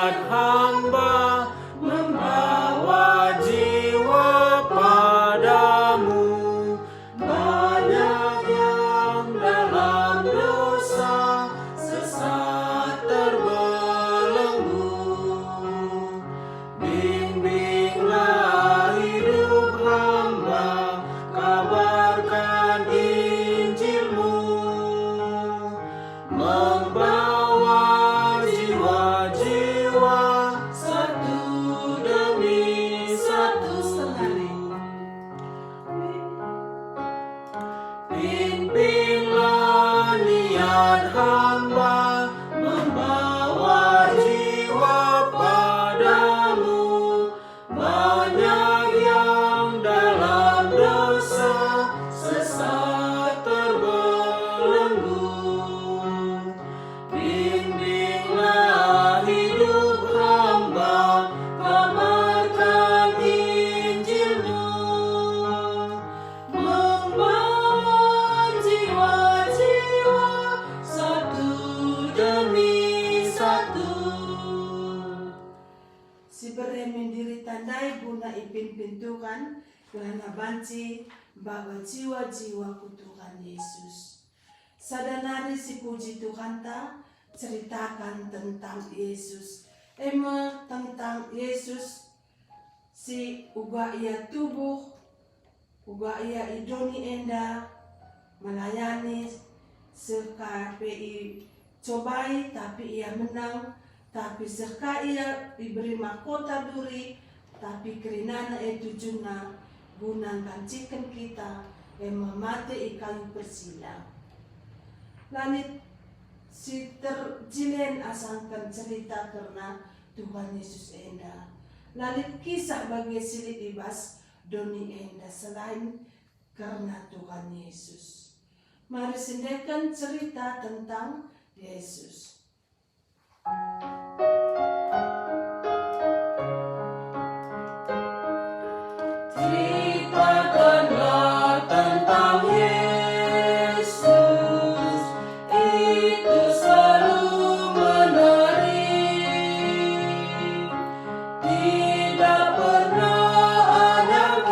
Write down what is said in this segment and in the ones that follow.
niat hamba membawa jiwa padamu. Banyak yang dalam dosa sesat terbelenggu. Bimbinglah hidup hamba, kabarkan Injil-Mu, membawa jiwa-jiwa satu demi satu. Pimpinlah niat hamba membawa jiwa padamu. Banyak yang dalam dosa sesat terbelenggu. Bimbinglah hidup hamba, kabarkan Injil-Mu, membawa jiwa-jiwa satu demi satu. Si beremin diri tandai guna ipimpin Tuhan, kerana banci bawa jiwa-jiwa ku Tuhan Yesus. Sadanari si puji Tuhan ta ceritakan tentang Yesus. Tentang Yesus si uga ia tubuh, uga ia idoni enda melayani sekapi cobai tapi ia menang, tapi seka ia diberi mahkota duri, tapi kerinana itu juna gunakan ciken kita yang memati kayu persila. Lanit si terjilen asangkan cerita karena Tuhan Yesus enda. Lanit kisah bagi silit ibas doni enda selain karena Tuhan Yesus. Mari sendekan cerita tentang Yesus. Ceritakanlah tentang Yesus, itu selalu menarik. Tidak pernah ada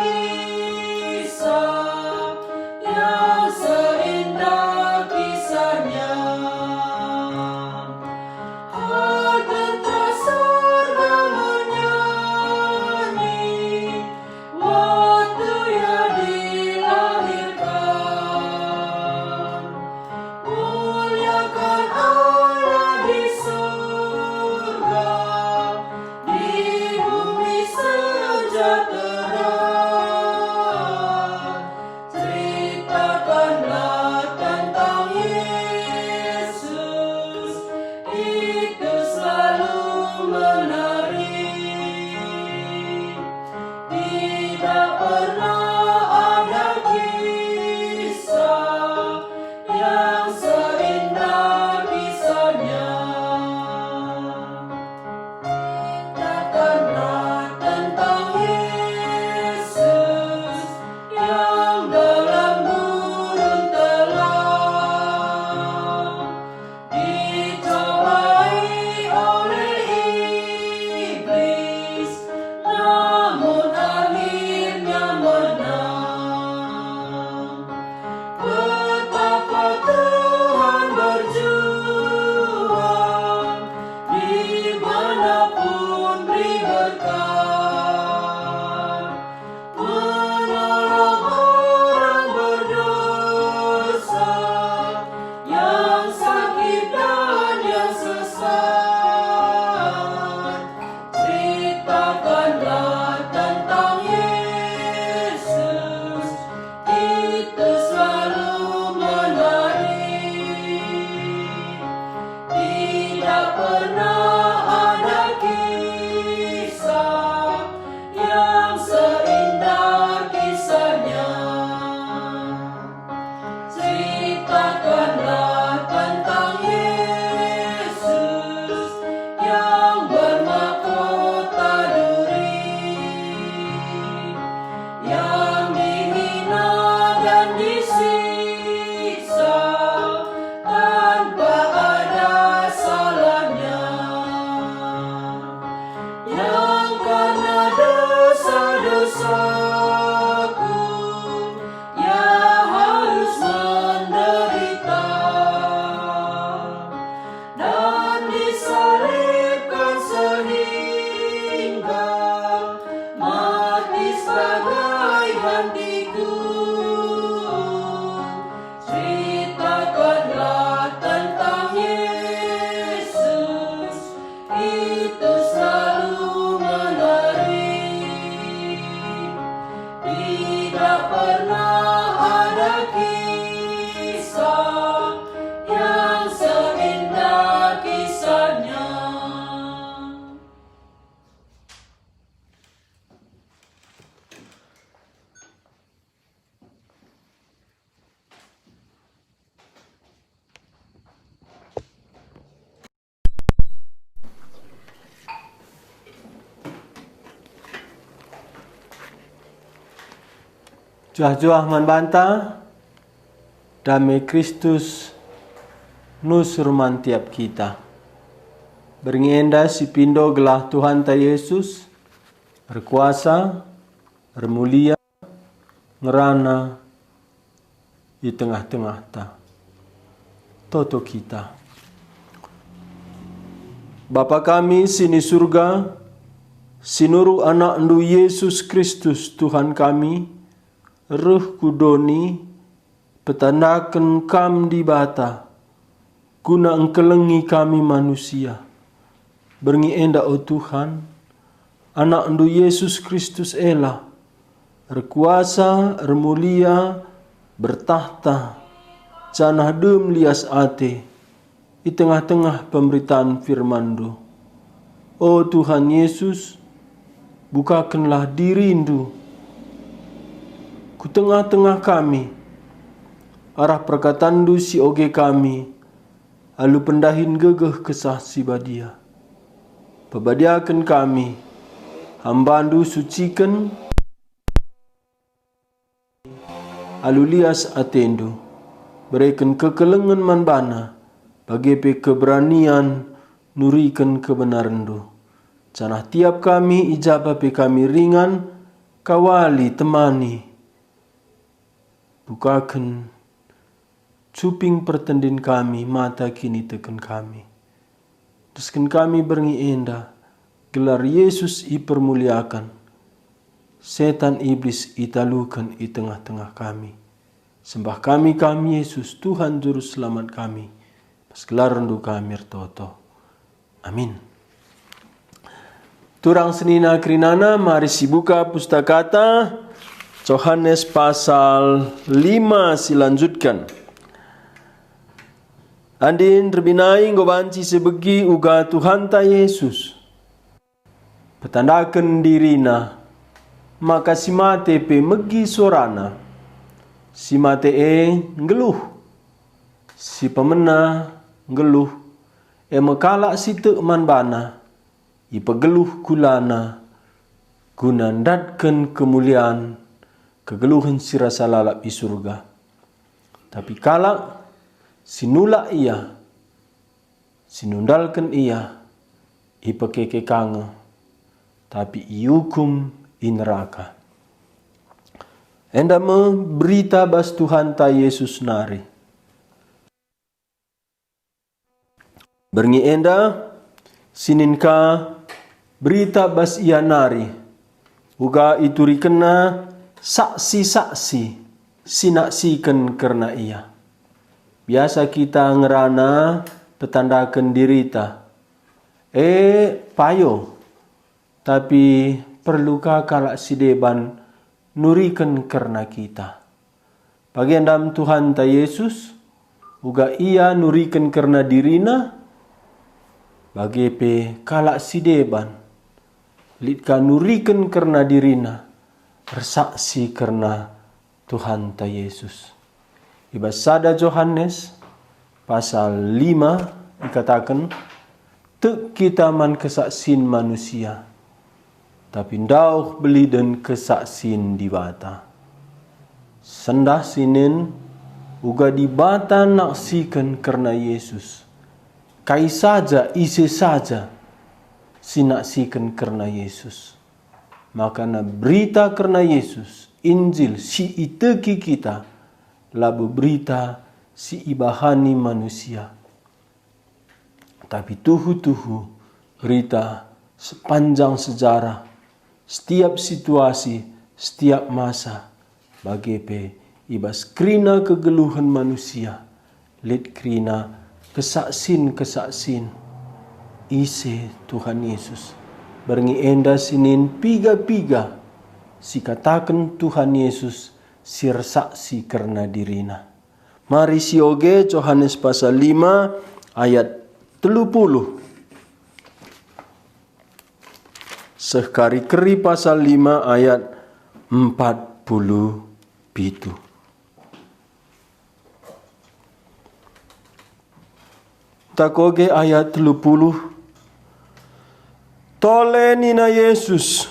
kisah yang seindah kisahnya. Harta itu selalu menarik. Tidak pernah ada kisah yang seindah kisahnya. Juah-juah man banta, damai Kristus nusruman tiap kita. Berngenda si pindo gelah Tuhan ta Yesus, berkuasa, bermulia, ngerana di tengah-tengah ta. Toto kita. Bapa kami sini surga, sinuru anak ndu Yesus Kristus Tuhan kami, Ruh kudoni petandakan kam di bata guna engkelengi kami manusia. Berngi enda o Tuhan, anak ndu Yesus Kristus ela, berkuasa, bermulia, bertahta, canah dem lias ate, di tengah-tengah pemberitaan firman-Ndu. O Tuhan Yesus, bukakanlah diri-Ndu ku tengah-tengah kami, arah perkataan-Ndu si oge kami, alu pendahin gegeh kesah si badia. Pebadiakan kami, hamba-Ndu sucikan, alu lias atendu, berikan kekelengan manbana, bagi pe keberanian, nurikan kebenaran-Ndu. Canah tiap kami, ijabah pe kami ringan, kawali temani, bukakan cuping pertendin kami, mata kini tekan kami. Teruskan kami berngi enda, gelar Yesus ipermuliakan, setan iblis italukan di tengah-tengah kami. Sembah kami Yesus, Tuhan Juru Selamat kami, pas gelar rendu kami ertoto. Amin. Turang senina krinana, mari sibuka pustakata Yohanes pasal 5 silanjutkan. Andin terbinai ngobanci sebegi uga Tuhan ta Yesus. Petandakan dirina, maka si mate pe megi sorana. Si mate ngeluh. Si pemena ngeluh. Mekala si teman bana. Ipegeluh kulana. Gunandatkan kemuliaan kegeluhan si rasa lalap di surga. Tapi kalak sinulak ia, sinundalkan ia, ipekeke kange, tapi iukum in neraka. Enda berita bas Tuhan ta Yesus nari. Berngi enda sininka berita bas ia nari. Uga ituri kena saksi-saksi sinaksikan karena ia. Biasa kita ngerana petandakan dirita. Payo. Tapi perlukah kalak si deban nurikan karena kita. Bagian dalam Tuhan ta Yesus, uga ia nurikan karena dirina, bagi pe kalak si deban, litka nurikan karena dirina, bersaksi karena Tuhan ta Yesus. Ibasada Yohanes pasal 5 dikatakan, tek kita man kesaksin manusia, tapi ndauh beli dan kesaksin di bata. Sendah sinin uga di bata naksikan karena Yesus. Kai saja isi saja sinaksikan karena Yesus. Maka na berita karena Yesus, Injil si iteki kita, labu berita si ibahani manusia. Tapi tuhu-tuhu berita sepanjang sejarah, setiap situasi, setiap masa, bagi pe ibas krina kegeluhan manusia, lid krina kesaksin-kesaksin, ise Tuhan Yesus. Berngi enda sinin piga-piga si katakan Tuhan Yesus sir saksi karena dirina. Mari sioge Yohanes pasal 5 ayat 30. Sekari keri pasal 5 ayat 47. Takoge ayat 30. Tole nina Yesus,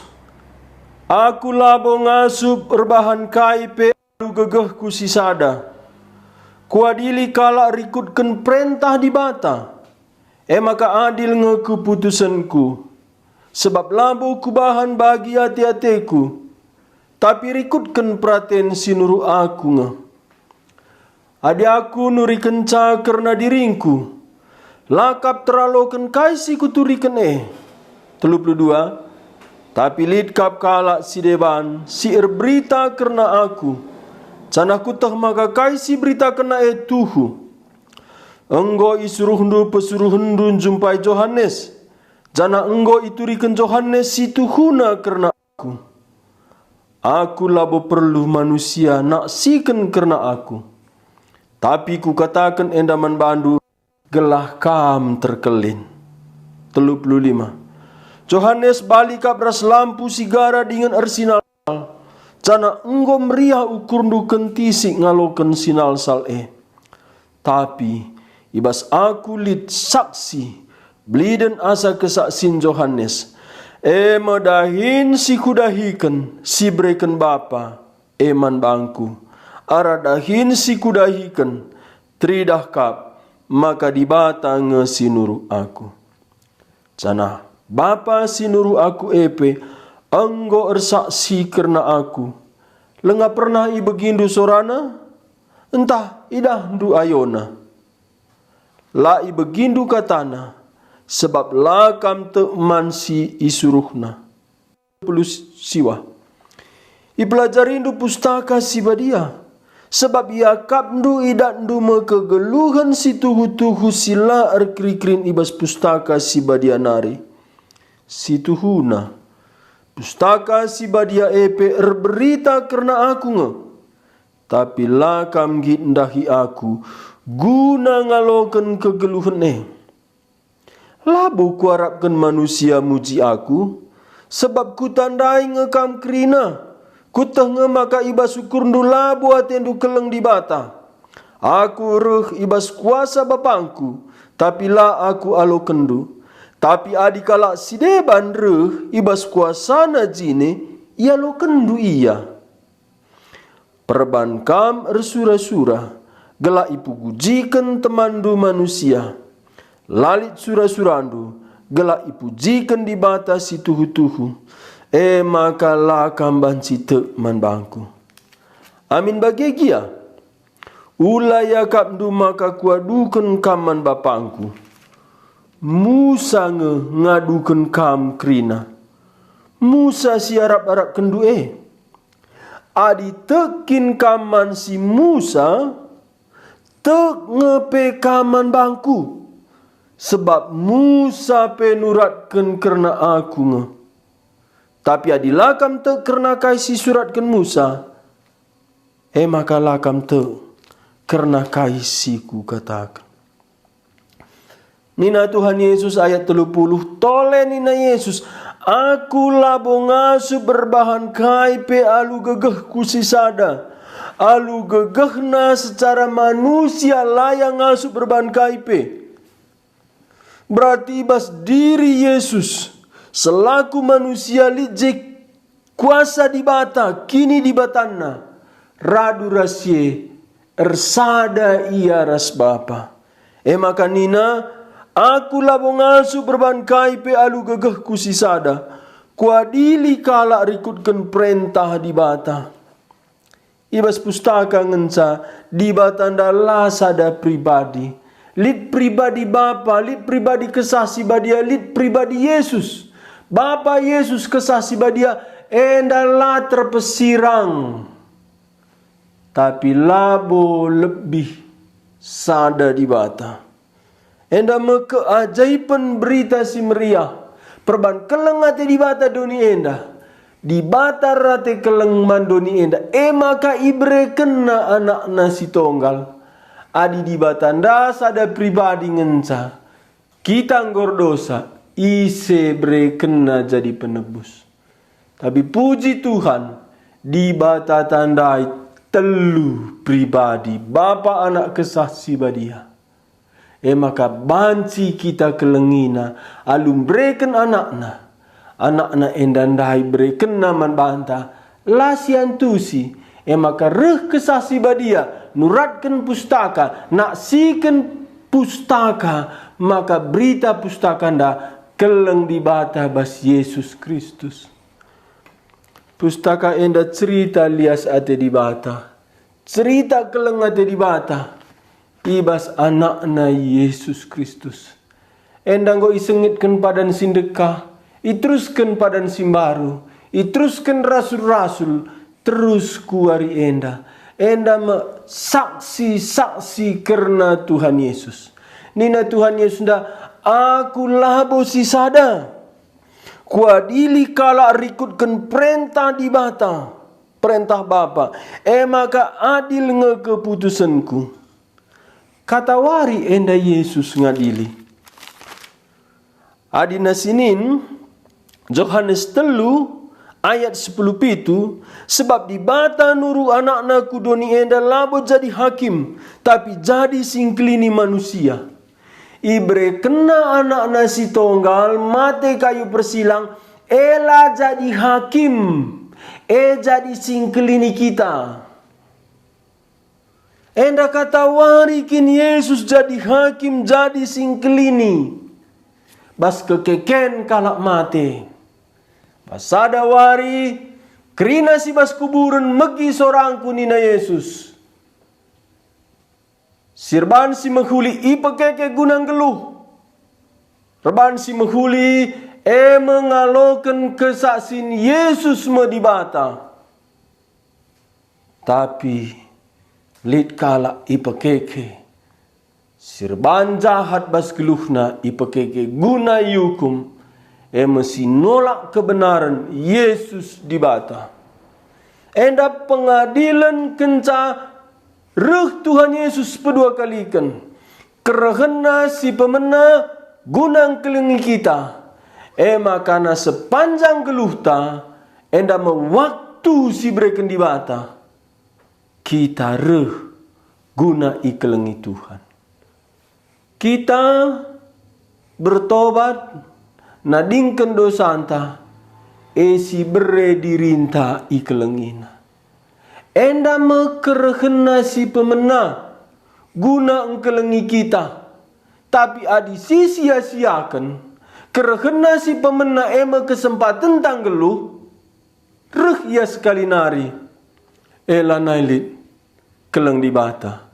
aku labo ngasup erbahan kaipe alu gegehku sisada. Kuadili kalak rikutkan perintah di bata. Maka adil nge keputusanku. Sebab labo kubahan bagi hati-hatiku. Tapi rikutkan perhatian sinuru aku nge. Adi aku nuri kenca karena diringku. Lakap teralokan kaisi kuturikan 32. Tapi lidkap kalak si deban si berita karena aku. Canahku tah maka kaisi berita kena tuhu. Enggo isuruhndu pesuruhndu jumpai Yohanes. Jana enggo iturikan Yohanes si tuhuna karena aku. Aku labo perlu manusia nak siken karena aku. Tapi ku katakan endaman bandu gelah kam terkelin. 35. Yohanes balik kabras lampu sigara dengan ersinal. Cana enggo meriah ukur duken tisik ngaloken sinal sal Tapi ibas aku lid saksi bliden asa kesaksin Yohanes. Medahin si kudahiken si breken bapa eman bangku. Aradahin si kudahiken tridah kap maka dibata ngesinuru aku. Cana Bapa sinuru aku enggo ersaksi karena aku. Lenga pernah ibegindu sorana, entah idah ndu ayona. La ibegindu katana, sebab lakam teman si isuruhna. 10 siwa. Ipelajarindu pustaka si badia, sebab ia kapndu idak ndu mekegeluhan si tuhu-tuhu sila erkri-krin ibas pustaka si badia nari. Si tuhuna pustaka si badia berita karena aku nge. Tapi lakam gindahi aku guna ngaloken kegeluhan Labu kuarapkan manusia muji aku, sebab ku tandai ngekam kerina. Ku tengah maka ibas ukur ndu labu atendu keleng di bata. Aku reh ibas kuasa bapangku, tapi la aku alokendu. Tapi adikala si deban reh ibas kuasana jine ia lo kendu iya. Perbankam ersura-sura gelak ipu gujikan temandu manusia. Lalit sura-surandu gelak ipu jikan di batas si tuhu-tuhu. Maka lakam banci tek man bangku. Amin bagegia. Ulaya kapdu maka kuadukan kaman bapangku. Musa ngadukan kam krina. Musa si Arab-Arab kendu Adi tekin kaman si Musa tek ngepe kaman bangku. Sebab Musa penuratkan karena aku nge. Tapi adi lakam tek karena kaisi suratkan Musa. Maka lakam tek karena kaisiku katakan. Nina Tuhan Yesus ayat 30. Tole nina Yesus, aku labo ngasu berbahan kaipe alu gegehku sisada. Alu gegehna secara manusia layang ngasu berbahan kaipe. Berarti bas diri Yesus selaku manusia lijik kuasa di bata kini di batanna. Radu rasye ersada ia ras bapa. Maka nina aku labo ngasu berban kaipe alu gegehku sisada. Kuadili kalak rikutkan perintah di bata. Ibas pustaka ngenca di batanda la sada pribadi. Lid pribadi bapa, lid pribadi kesasi badia, lid pribadi Yesus. Bapa Yesus kesasi badia endala terpesirang. Tapi labo lebih sada di bata. Enda me keajaiban berita si meriah. Perban keleng ate di bata doni enda. Di bata rate keleng mandoni enda. Maka ibre kena anak nasi tonggal. Adi di bata nda sada pribadi ngenca. Kita nggor dosa. Ise bre kena jadi penebus. Tapi puji Tuhan. Di bata tandai telu pribadi. Bapa anak kesaksi badia. Maka banci kita kelengina. Alum breken anakna. Anakna endandai breken naman banta. Lasian tusi. Maka reh kesasi badia. Nuratkan pustaka. Naksikan pustaka. Maka berita pustaka nda. Keleng di bata bas Yesus Kristus. Pustaka enda cerita lias ate di bata. Cerita keleng ate di bata. Ibas anakna Yesus Kristus. Endang go isengitkan padan sindeka. Iteruskan padan simbaru. Iteruskan rasul-rasul. Terus kuari enda. Enda saksi-saksi karena Tuhan Yesus. Nina Tuhan Yesus nda. Aku labo si sada. Kuadili kala rikutkan perintah di bata. Perintah Bapa. Maka adil nge keputusanku. Kata wari enda Yesus ngadili. Adina sinin Yohanes 3 ayat 10 pitu. Sebab di bata nuru anak-anak kudoni enda labo jadi hakim. Tapi jadi singklini manusia. Ibre kena anak nasi tonggal mate kayu persilang. Ela jadi hakim. Jadi singkelini kita. Enda kata warikin Yesus jadi hakim. Jadi singkelini. Bas kekeken kalak mate. Bas ada wari. Kerina si bas kuburan megi sorangku nina Yesus. Sirban si menghuli ipekeke gunang geluh. Reban si menghuli mengalokan kesaksin Yesus medibata. Tapi lid kala ipekeke. Sirban jahat bas geluhna ipekeke guna yukum. Mesti nolak kebenaran Yesus dibata. Enda pengadilan kenca. Reh Tuhan Yesus pedua kalikan. Kerahena si pemena gunang kelengi kita. Makana sepanjang geluhta. Enda mewaktu si breken di bata. Kita reh guna ikelengi Tuhan. Kita bertobat. Nadingkan dosa anta. Si bere dirinta ikelengina. Enda mekerhena si pemena guna engkelengi kita. Tapi adi sia-siakan kerhena si pemena kesempatan tanggeluh. Reh ia sekali nari. Ela nailit keleng di bata.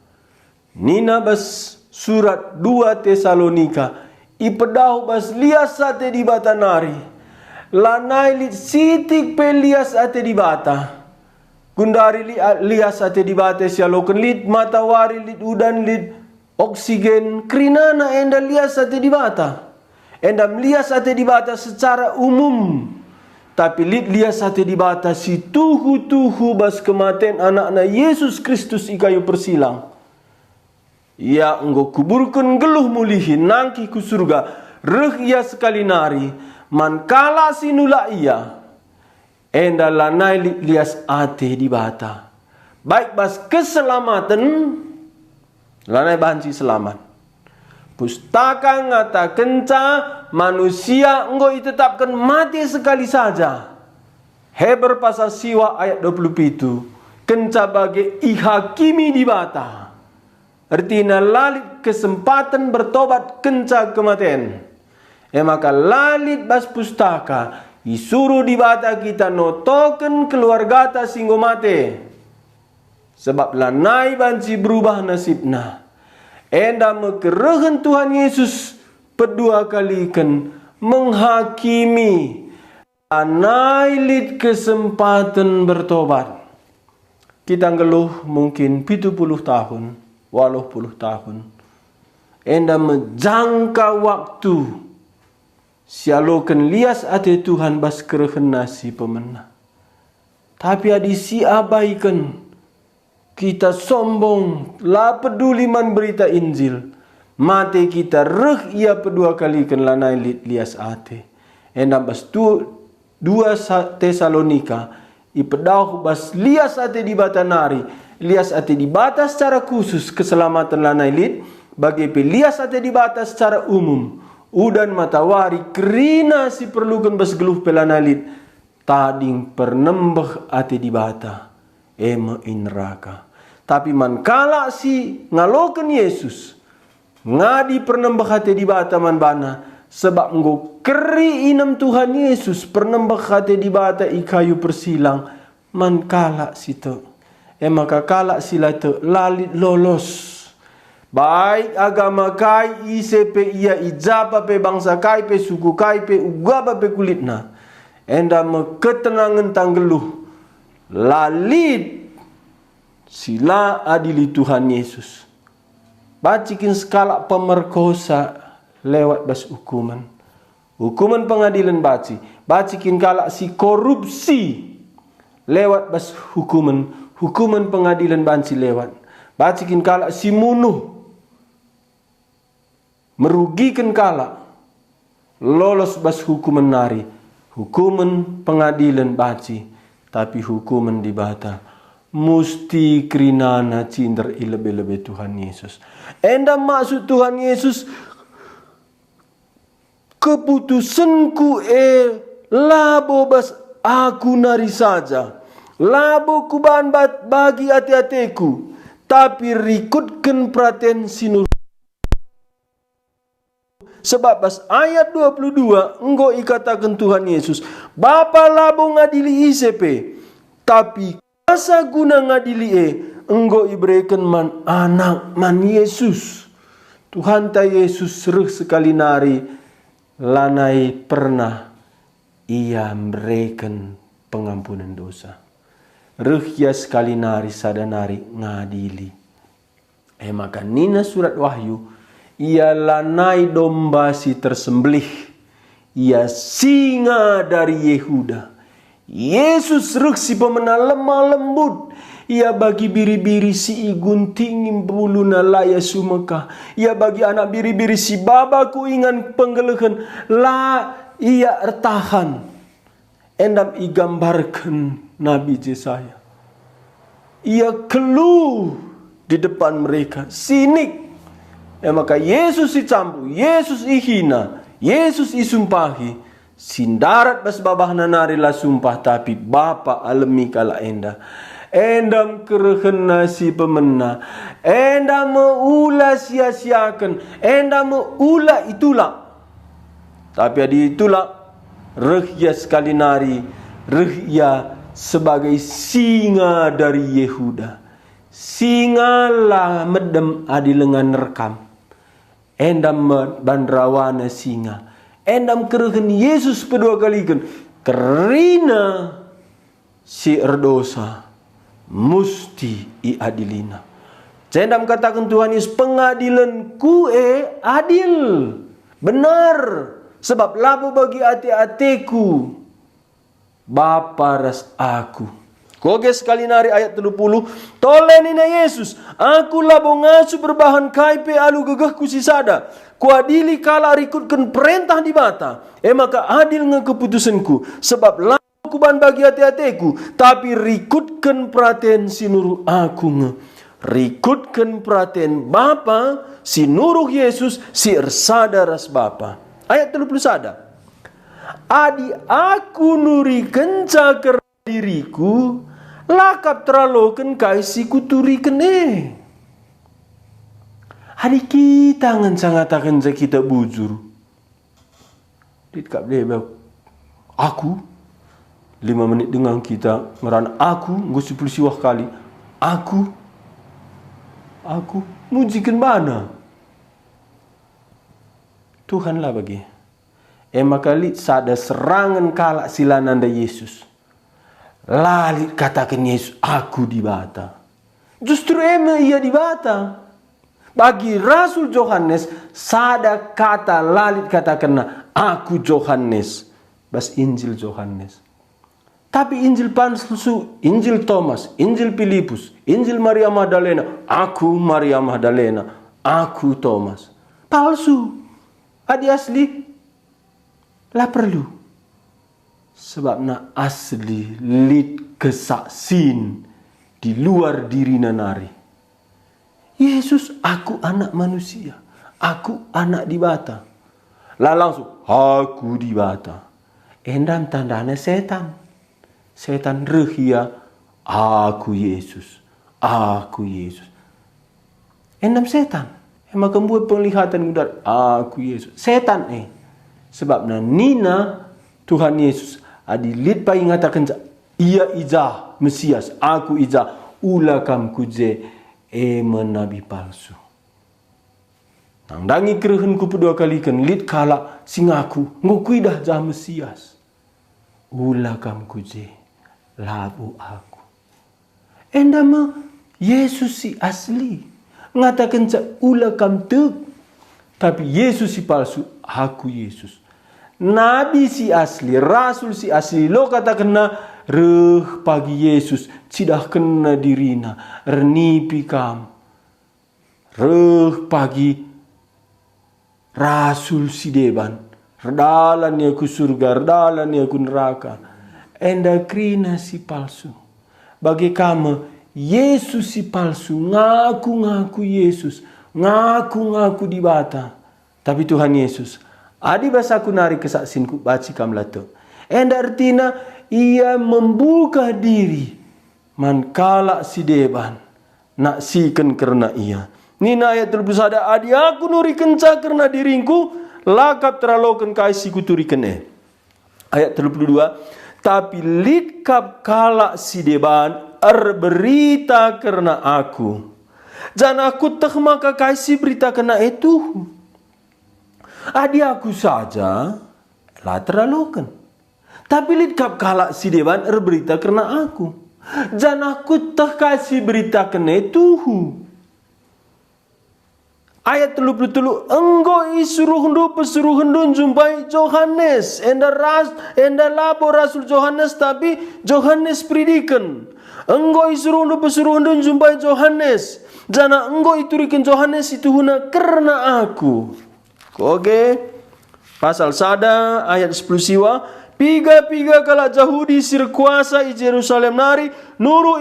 Nina bas surat 2 Tesalonika. Ipedau bas lias ate di bata nari. Lanailit sitik pelias ate di bata. Gundari lias ate di bata sialokan lit matawari lit udan lit oksigen krinana enda lias ate di bata. Enda lias ate di bata secara umum. Tapi lit lias ate di bata si tuhu bas kematian anakna Yesus Kristus ikayu persilang. Ia enggo kuburkan geluh mulihin nangki ku surga. Reh ia sekali nari man kala sinula ia. Enda lanai lias ate di bata. Baik bas keselamatan. Lanai banci selamat. Pustaka ngata kenca. Manusia engkau ditetapkan mati sekali saja. Heber pasal siwa ayat 27. Kenca bagi ihakimi di bata. Artinya lalit kesempatan bertobat kenca kematian. Maka lalit bas pustaka. Disuruh di bata kita notoken keluarga ta singgo mate. Sebab lanai banci berubah nasibna. Enda mekerehen Tuhan Yesus pedua kalikan menghakimi. Lanai lit kesempatan bertobat. Kita ngeluh mungkin 70 tahun, 80 tahun. enda menjangka waktu sialokan lias ate Tuhan bas kerehen nasi pemenang. Tapi adi si abaikan, kita sombong, la peduli man berita Injil. Mate kita reh ia pedua kali kan lanai lias ate. Endam bas 2 Tesalonika ipedau bas lias ate di bata nari. Lias ate di bata secara khusus keselamatan lanai lit. Bagi lias ate di bata secara umum. Udan matawari kerina si perlukan bas geluh pelanai lit. Tading pernembeh ate di bata. Ema in neraka. Tapi man kala si ngaloken Yesus. Ngadi pernembeh ate di bata man bana. Sebab engkau keri inem Tuhan Yesus pernembeh ate di bata ikayu persilang. Man kala si te. Maka kala sila te lalit lolos. Baik agama kai ICP ia ijaba pe bangsa kai pe suku kai pe ugaba pe kulitna. Enda me ketenangan tanggeluh. Lalit sila adili Tuhan Yesus. Bacikin skala pemerkosa lewat bas hukuman. Hukuman pengadilan baci. Bacikin kala si korupsi lewat bas hukuman. Hukuman pengadilan banci lewat. Bacikin kala si munuh. Merugikan kala. Lolos bas hukuman nari. Hukuman pengadilan baci. Tapi hukuman di bata. Musti krinana cinder ilebe-lebe Tuhan Yesus. Enda maksud Tuhan Yesus. Keputusanku labo bas aku nari saja. Labo kuban bagi hati-hatiku. Tapi rikutkan perhatian sinur. Sebab bas ayat 22 engkau ikatakan Tuhan Yesus. Bapa labo ngadili ICP. Tapi asa guna ngadili engkau iberikan man anak man Yesus. Tuhan ta Yesus serh sekali nari. Lanai pernah ia memberikan pengampunan dosa. Rehya sekali nari sadanari ngadili. Maka nina surat Wahyu. Ia lanai domba si tersembelih. Ia singa dari Yehuda. Yesus reh si pemenang lemah lembut. Ia bagi biri-biri si iguntingin buluna laya sumeka. Ia bagi anak biri-biri si babaku ingan penggelehan. La ia ertahan. Endam igambarkan Nabi Yesaya. Ia keluh di depan mereka. Sinik. Maka Yesus dicampu. Yesus ihina. Yesus isumpahi. Sindarat bas babahna nari la sumpah. Tapi Bapa alemi kala enda. Endam kerehena si pemena. Endam meula sia-siakan. Endam meula itulah. Tapi adi itulah. Rehya sekali nari. Rehya sebagai singa dari Yehuda. Singa lah medem adi lengan rekam. Endam bandrawana singa. Endam kerehen Yesus kedua kali kan. Kerina si erdosa. Musti iadilina. Cendam katakan Tuhan Yesus pengadilan ku adil. Benar. Sebab labo bagi hati-hatiku. Bapa ras aku. Koge sekali nari ayat 30. Tolenina Yesus. Aku labo ngasu berbahan kaipe alu gegahku sisada. Kuadili kala rikutkan perintah di bata. Maka adil nge keputusanku. Sebab labo kuban bagi hati-hatiku. Tapi rikutkan perhatian sinuruh aku nge. Rikutkan perhatian Bapa. Sinuruh Yesus. Si ersada ras Bapa. Ayat 31. Adi aku nuri kencakar diriku. Lakap teralokan kaisiku turikan Adi kita ngangatakan kita bujur. Ditkap dia aku 5 menit dengan kita ngeran aku nggak 10 siwah kali. Aku mujikan mana? Tuhanlah bagi. Maka lit sada serangan kalak silananda Yesus. Lalit katakan Yesus, aku di bata. Justru ia di bata. Bagi Rasul Yohanes, sada kata lalit kata kena, aku Yohanes. Bas Injil Yohanes. Tapi Injil palsu, Injil Thomas, Injil Filipus, Injil Maria Magdalena, aku Maria Magdalena, aku Thomas. Palsu. Adi asli, lah perlu. Sebab na asli lit kesaksin di luar diri nanari. Yesus, aku anak manusia. Aku anak di bata. Lah langsung, aku di bata. Endam tandanya setan. Setan rehia, aku Yesus. Aku Yesus. Endam setan. Emang kembuat penglihatan udar, aku Yesus. Setan Sebab na nina Tuhan Yesus. Adi lit pa ingatakan, ia ijah Mesias. Aku ijah ulakam kuje nabi palsu. Nang dangi kerehenku kedua kali kan lit kala singaku ngukui dah jah Mesias. Ulakam kuje labu aku. Endama Yesus si asli ngatakan ulakam tek. Tapi Yesus si palsu, aku Yesus. Nabi si asli, Rasul si asli. Lo kata kena reh pagi Yesus cidah kena dirina renipi kam. Reh pagi Rasul si deban redalan ya ku surga, redalan ya ku neraka. Enda krina si palsu. Bagi kamu Yesus si palsu, ngaku Yesus, ngaku di bata. Tapi Tuhan Yesus adi bahasa ku nari kesaksinku baci kam lato. Enda artina ia membuka diri mankala si deban nak siken karena ia. Nina ayat 31 adi aku nuri kenca karena diringku lakap teralokan kaisiku turiken Ayat 32 tapi litkap kala si deban berita karena aku. Jangan aku teh maka kaisi berita kena itu. Adi aku saja lah teralokan. Tapi litkap kala si dewan berita karena aku. Jangan aku tak kasih berita kena itu. Ayat 33 enggo isuruh hendu pesuruh hendu jumpai Yohanes. Enda labo Rasul Yohanes tapi Yohanes predikan. Enggo isuruh hendu pesuruh hendu jumpai Yohanes. Jangan enggo iturikan Yohanes itu huna karena aku. Oke. Pasal sada ayat 10 siwa. Piga kala Yahudi sirkuasa i Jerusalem nari nuru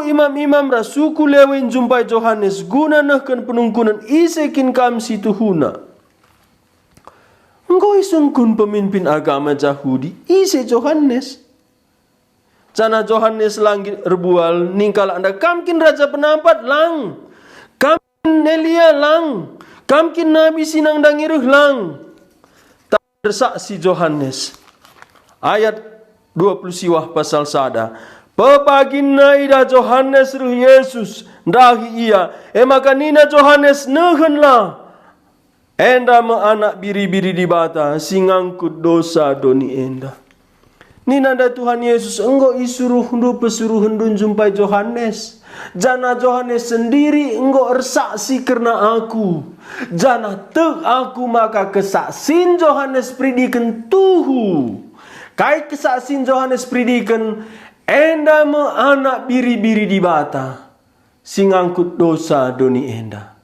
imam rasuku lewin jumpai Yohanes guna nahkan penungkunan isekin kam situ huna. Engkau isungkun pemimpin agama Yahudi ise Yohanes. Cana Yohanes langit rebual ningkala anda kamkin raja penampat lang. Kamkin Elia lang. Kamkin nabi sinang dangiruh lang. Bersaksi Yohanes. Ayat 20 siwah pasal sada. Pepagina ida Yohanes ruh Yesus. Dahi ia. Maka nina Yohanes nehenlah. Enda me anak biri-biri di bata. Singangkut dosa doni enda. Nina da Tuhan Yesus. Engkau isuruh hendu pesuruh hendu jumpai Yohanes. Jana Yohanes sendiri engkau ersaksi karena aku. Jana tek aku maka kesaksin Yohanes predikan tuhu. Kai kesaksin Yohanes predikan enda me anak biri-biri di bata. Singangkut dosa doni enda.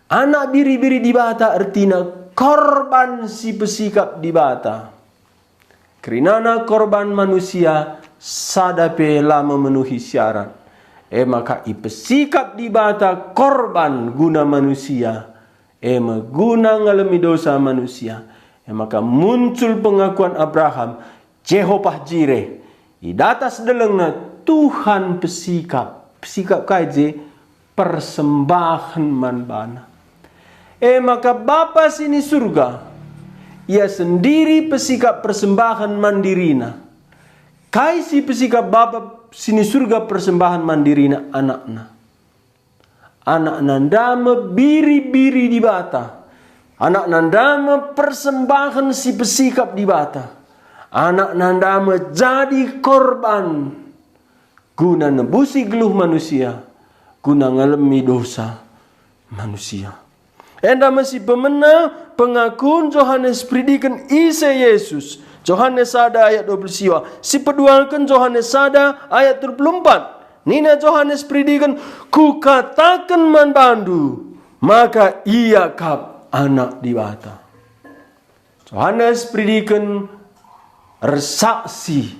Anak biri-biri di bata artinya korban si pesikap di bata. Kerinana korban manusia sadape lah memenuhi syarat. Maka ipesikap di bata korban guna manusia. Guna ngalami dosa manusia. Maka muncul pengakuan Abraham. Jehovah Jireh. I datas delengna Tuhan pesikap. Pesikap kaje persembahan manbana. Maka Bapa sini surga. Ia sendiri pesikap persembahan mandirina. Kai si pesikap Bapa sini surga persembahan mandirina anakna. Anak nandama biri-biri di bata. Anak nandama persembahan si pesikap di bata. Anak nandama jadi korban. Guna nebusi geluh manusia. Guna ngalami dosa. manusia. Enda masih pemenang pengakuan Johannes predikan Isa Yesus. Johannes sada ayat 20 siwa. Si pedualkan Johannes sada ayat 24. Nina Johannes predikan, ku katakan man bandu, maka ia kap anak dibata. Johannes predikan resaksi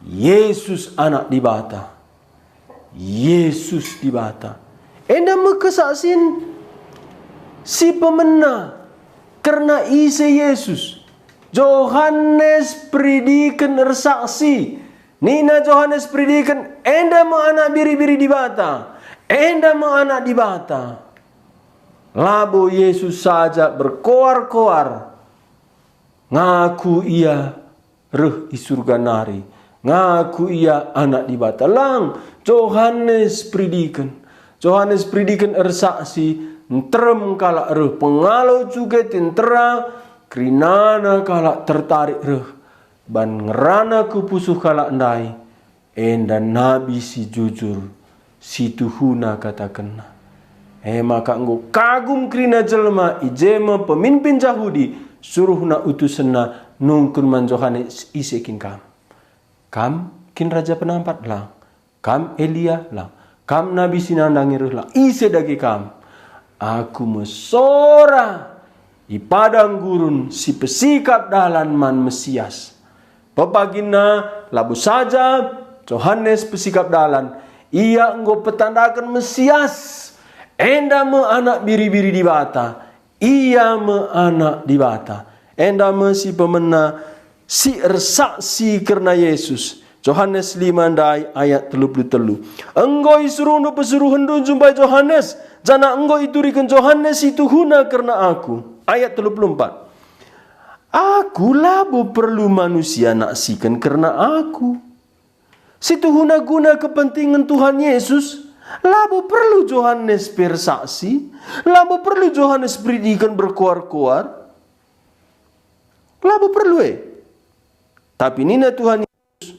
Yesus anak dibata. Yesus dibata. Enda mekesaksin si pemenang karena Isa Yesus. Johannes predikan resaksi. Nina Johannes predikan enda mau anak biri-biri dibata. Enda mau anak dibata. Labo Yesus saja berkoar-koar. Ngaku ia reh di surga nari. Ngaku ia anak dibata. Lang Johannes predikan. Johannes predikan ersaksi. Nterem kalak reh. Pengalau juga tentera. Krinana kalak tertarik reh. Ban ngerana kupusuh kalak ndai. Enda nabi si jujur. Si tuhuna katakan. Maka engkau kagum krina jelma. Ijema pemimpin Yahudi. Suruh na utusena nungkun man Johannes isekin kam. Kam kin raja penampat lang. Kam Elia lang. Kam nabi sinandangi reh lang. Ise dagi kam. Aku mesora di padang gurun si pesikap dalan man Mesias. Pepagina labu saja Johannes pesikap dalan. Ia engkau petandakan Mesias. Enda me anak biri-biri di bata. Ia me anak di bata. Enda me si pemena si ersaksi karena Yesus. Johannes 5 ndai ayat 33. Engkau isuruh no pesuruh hendu jumpai Johannes. Jana engkau iturikan Johannes itu huna karena aku. Ayat 34. Aku labo perlu manusia naksikan karena aku. Situ huna guna kepentingan Tuhan Yesus. Labo perlu Johannes bersaksi. Labo perlu Johannes predikan berkoar-koar. Labo perlu Tapi nina Tuhan Yesus.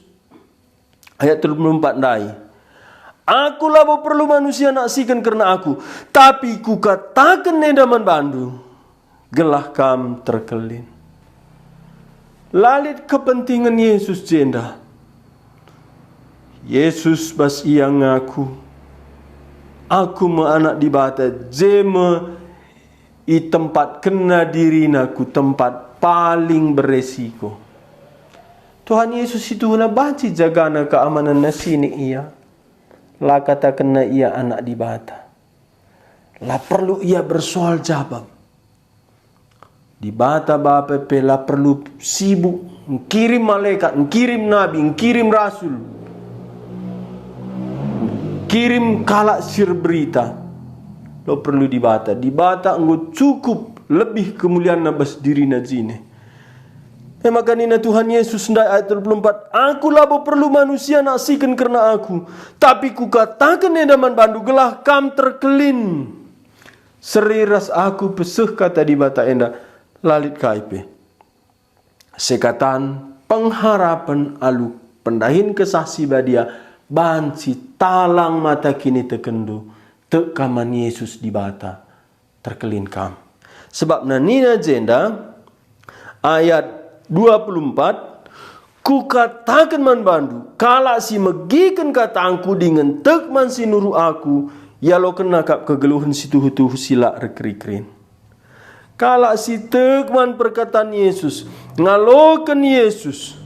Ayat 34 dai. Aku labo perlu manusia naksikan karena aku. Tapi ku katakan nedaman bandu. Gelah kam terkelin. Lalit kepentingan Yesus jenda. Yesus bas ia ngaku. Aku me anak dibata jeme i tempat kena dirinaku tempat paling beresiko. Tuhan Yesus itu na baci jagana keamanan nasini ia. La kata kena ia anak dibata. La perlu ia bersoal jawab. Di bata bapa pela perlu sibuk kirim malaikat, kirim nabi, kirim rasul, kirim kalak sir berita. Lo perlu di bata engkau cukup lebih kemuliaan nabas diri najine. Maka nina Tuhan Yesus ndai ayat 34. Aku labo perlu manusia naksikan karena aku. Tapi ku katakan nedaman bandu gelah kam terkelin. Seriras aku peseh kata di bata enda. Lalit kaipe. Sekatan pengharapan alu pendahin kesaksi badia. Banci talang mata kini tekendu. Tekaman Yesus di bata. Terkelin kam. Sebab nanina jenda. Ayat 24. Ku katakan man bandu. Kala si megikan katangku dengan tek man si nuru aku. Ya lo kena kap kegeluhan si tuhu-tuhu silak rekrikrin. Kala si tek man perkataan Yesus. Ngalokan Yesus.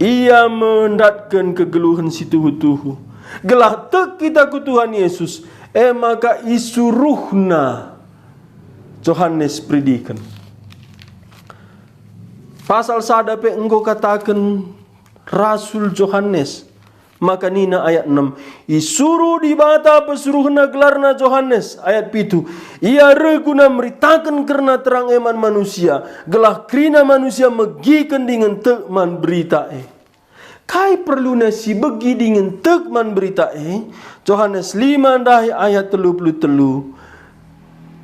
Ia mendatkan kegeluhan si tuhu-tuhu. Gelah tek kita ku Tuhan Yesus. Maka isuruhna. Johannes predikan. Pasal sadape engkau katakan Rasul Johannes. Maka nina ayat 6. Isuruh di bata pesuruhna gelarna Johannes. Ayat 7. Ia reguna meritakan karena terang eman manusia. Gelah krina manusia megikan dengan tekman berita Kai perlu nasi begi dengan tekman berita Johannes 5 dah ayat 33.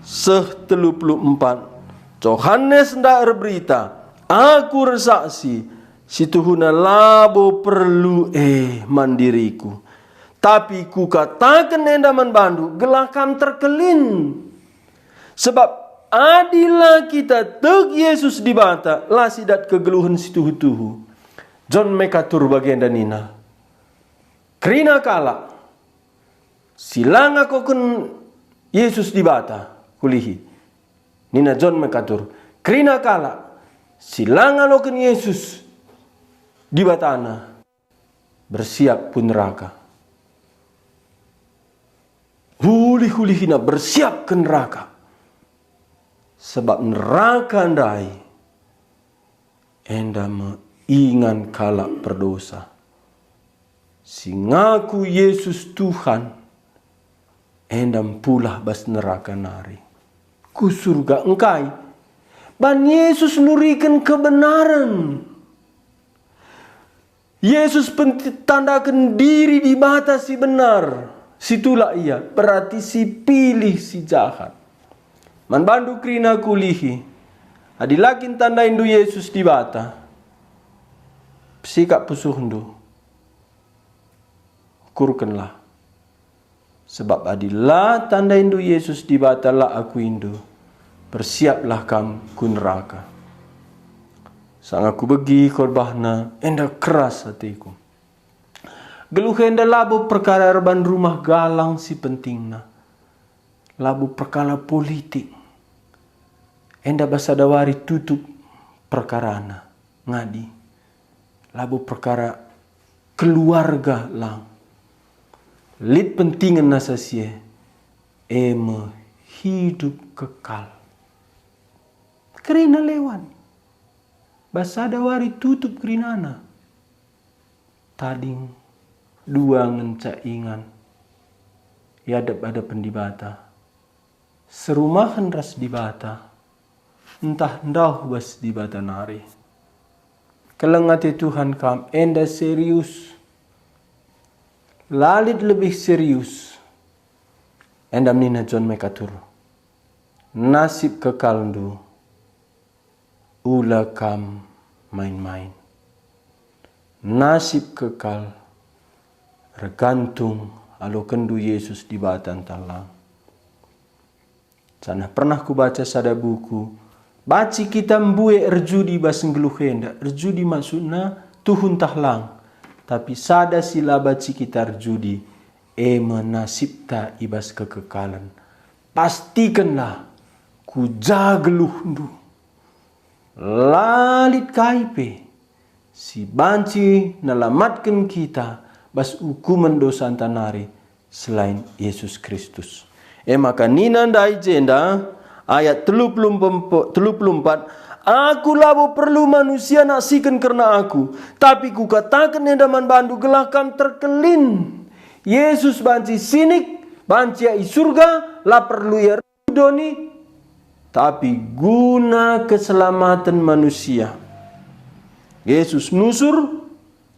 Seh 34. Johannes ndak berita. Aku resaksi, si tuhuna labo perlu mandiriku. Tapi ku katakan enda man bandu, gelah kam terkelin. Sebab adilah kita teg Yesus di bata, lah sidat kegeluhan situhu-tuhu. John mekatur bagenda nina. Krina kala, silang aku kun Yesus di bata, kulihi. Nina John mekatur. Krina kala, silang aku kun Yesus di batana, bersiap pun neraka. Huli-huli hina bersiap ke neraka. Sebab neraka ndai enda ingan kala berdosa. Singaku Yesus Tuhan endam pula bas neraka nari. Ku surga engkai. Ban Yesus nurikan kebenaran. Yesus tandakan diri di mata si benar. Situlah ia, berarti si pilih si jahat. Man bandu krina kulihi. Adilakin tanda indu Yesus di bata. Sikap pusuhndu. Kurkanlah. Sebab adilah tanda indu Yesus di bata lah aku indu. Bersiaplah kam ku neraka. Sang aku begi korbahna enda keras hatiku. Geluh enda labu perkara erban rumah galang si pentingna. Labu perkara politik. Enda basadawari tutup perkarana. Ngadi. Labu perkara keluarga lang. Lid pentingan nasasie. Eme hidup kekal. Kerina lewan. Basadawari tutup kerinana. Tading dua ngenca ingan. Yadap-adap pendibata. Serumahan ras dibata. Entah ndah bas dibata nari. Kelengati Tuhan kam enda serius. Lalit lebih serius. Enda menina John mekatur. Nasib kekal ndu. Ula kam main-main. Nasib kekal regantung alo kendu Yesus di batan talang. Sana pernah ku baca sada buku. Baci kita mbue erjudi basenggeluh henda. Erjudi maksudna tuhun tahlang. Tapi sada sila baci kita erjudi. Nasib ta ibas kekekalan. Pastikanlah ku jageluh ndu. Lalit kaipe. Si banci nalamatkan kita bas hukuman dosa antanari selain Yesus Kristus. Maka nina ndai jenda ayat 34. Aku labu perlu manusia naksikan karena aku. Tapi ku katakan endaman bandu gelahkan terkelin. Yesus banci sinik. Banci ai surga. La perlu ya doni. Tapi guna keselamatan manusia. Yesus nusur.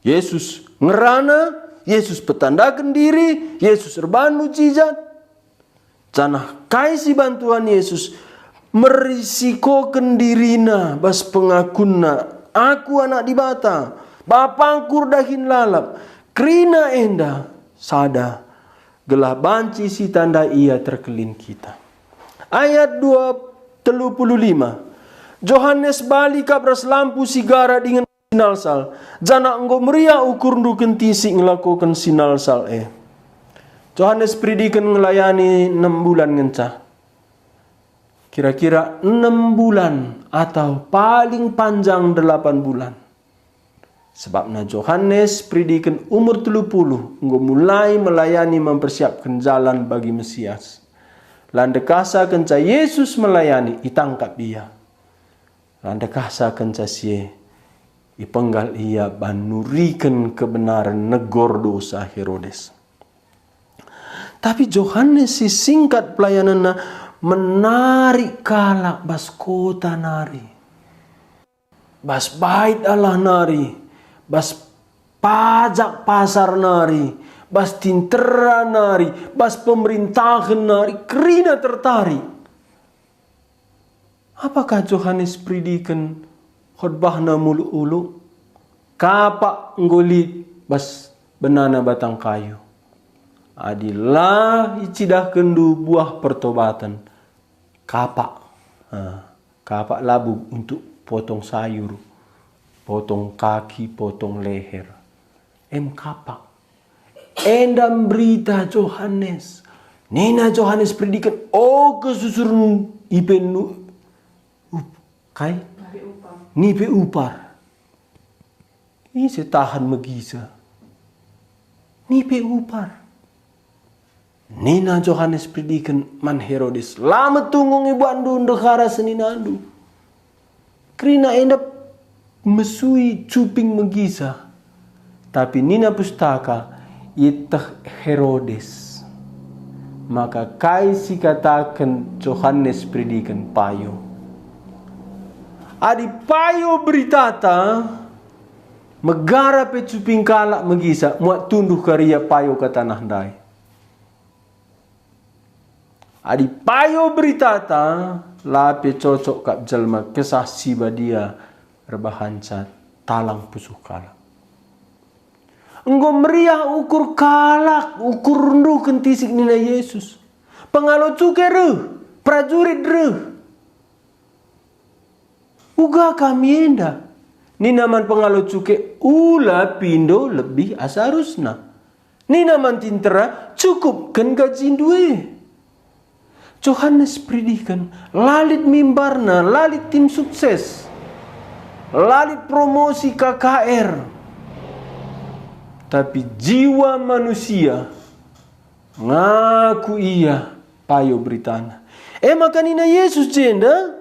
Yesus ngerana. Yesus petandakan diri. Yesus erban mujizat. Canah kaisi bantuan Yesus. Merisikokan dirina. Bas pengakunna. Aku anak dibata. Bapangkur dahin lalap. Krina enda. Sada. Gelah banci si tanda ia terkelin kita. Ayat 35. Johannes bali kabras lampu sigara dengan sinalsal. Jana enggo meria ukur nduken tisi ngelakukan sinalsal Johannes predikan ngelayani 6 bulan ngencah. Kira-kira 6 bulan atau paling panjang 8 bulan. Sebabna Johannes predikan umur 30. Enggo mulai melayani mempersiapkan jalan bagi Mesias. Landekasa kenca Yesus melayani, itangkap dia. Landekasa kenca sie, ipenggal ia banurikan kebenaran negor dosa Herodes. Tapi Johannes si singkat pelayanannya menarik kalak bas kota nari. Bas bait Allah nari. Bas pajak pasar nari. Bas tintera nari, bas pemerintahan nari, kerina tertarik. Apakah Johannes predikan khotbahna mulu-ulu? Kapak ngolit bas benana batang kayu. Adilah icidah kendu buah pertobatan. Kapak. Kapak labu untuk potong sayur, potong kaki, potong leher. Kapak. Endam berita Johannes. Nina Johannes predikan kesusurun ipenu kai nipe upar. Ini setahan megisa. Nipe upar. Nina Johannes predikan man Herodes. Lama tunggung ibu andu ndekara seninandu. Krina endap mesui cuping megisa. Tapi Nina pustaka itah Herodes. Maka kai si katakan Johannes predikan payo. Adi payo beritata megara pe cuping kalak megisa muat tunduh karya payo ke tanah dai. Adi payo beritata lape cocok kap jelma kesah siba dia rebahancat talang pusuh kalak. Engkau meriah ukur kalak, ukur renduh kentisik nina Yesus. Pengalo cuke reh, prajurit reh. Uga kami enda. Nina man pengalo cuke ula pindo lebih asarusna. Nina man tintera cukup kan gaji duwe. Johannes predikan lalit mimbarna, lalit tim sukses, lalit promosi KKR. Tapi jiwa manusia ngaku iya payo beritana. Maka nina Yesus jenda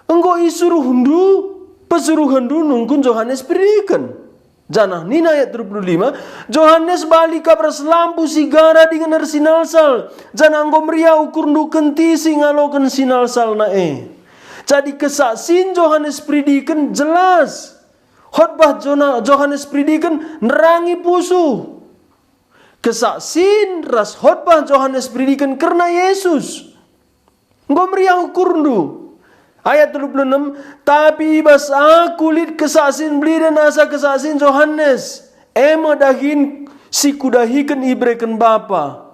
engkau isuruh hundu pesuruh hundu nungkun Johannes predikan. Janah nina ayat 35 Johannes balik kabras lampu sigara dengan sinalsal. Janah engkau meriah ukur nduken tisi ngalokan sinalsal nae. Jadi kesaksin Johannes predikan jelas. Khotbah Johannes predikan nerangi pusu. Kesaksin ras khotbah Johannes predikan karena Yesus. Engkau meriah ukur ndu. Ayat 36, tapi bas aku lid kesaksin beli dan asa kesaksin Johannes. Ema dahin si kudahikan ibreken bapa.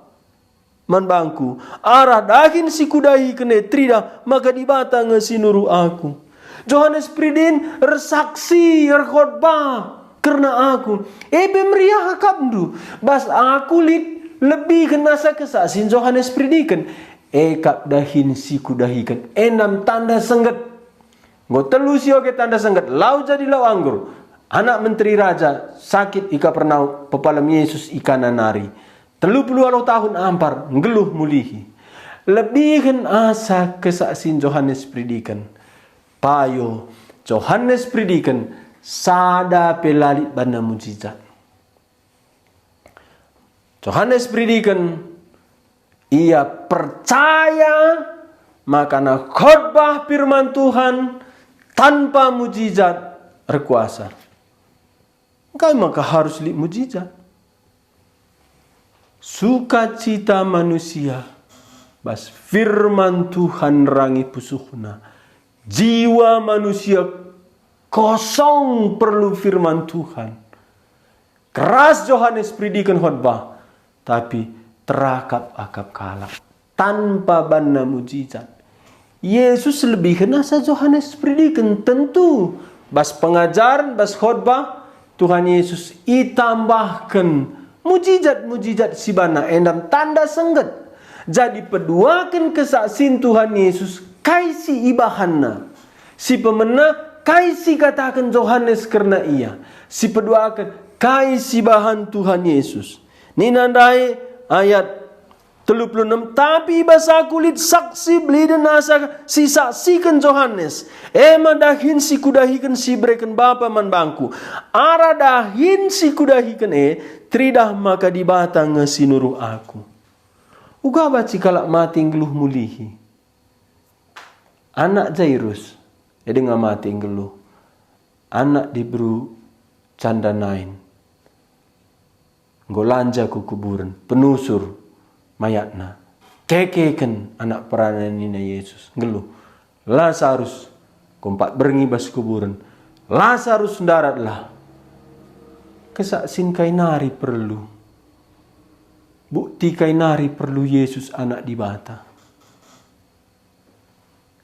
Man bangku, arah dahin si kudahikan etrida, maka dibata ngesinuru aku. Johannes pridin resaksi khotbah karena aku. Meriah akapndu. Bas aku lid lebih kenasa kesaksin Johannes pridikan. Kap dahin si kudahikan. Enam tanda sengget. Ngo telu sio ke tanda sengget. Lau jadi lau anggur. Anak menteri raja sakit ika pernah pepalam Yesus ikana nari. 30 tahun ampar ngeluh mulihi. Lebihkan asa kesaksin Johannes predikan. Payo Johannes predikan sada pelalit bana mujizat. Johannes predikan ia percaya makana khotbah firman Tuhan tanpa mujizat berkuasa. Kau maka harus lihat mujizat. Sukacita manusia bas firman Tuhan rangi pusuhna. Jiwa manusia kosong perlu firman Tuhan. Keras Johannes predikan khotbah, tapi terakap-akap kalah tanpa bana mujizat. Yesus lebih kenasa Johannes predikan tentu. Bas pengajaran, bas khotbah, Tuhan Yesus itambahkan mujizat-mujizat sibana endam tanda sengget. Jadi peduakan kesaksin Tuhan Yesus kaisi ibahanna. Si pemena kaisi katakan Johannes karena ia. Si peduakan kaisi bahan Tuhan Yesus. Ninandai ayat 36. Tapi bahasa kulit saksi beli dan asa si saksikan Johannes. Ema dahin si kudahikan si breken bapa man bangku. Ara dahin si kudahikan tridah maka dibatang sinuru aku. Uga baci kalak mati ngeluh mulihi. Anak Jairus dengan mati ngeluh. Anak diburu canda nain. Ngolanja ku kuburan penusur mayatna. Kekeken anak peranan nina Yesus ngeluh. Lazarus kompak berngi bas kuburan. Lazarus ndaratlah. Kesaksin kainari perlu. bukti kainari perlu Yesus anak di bata.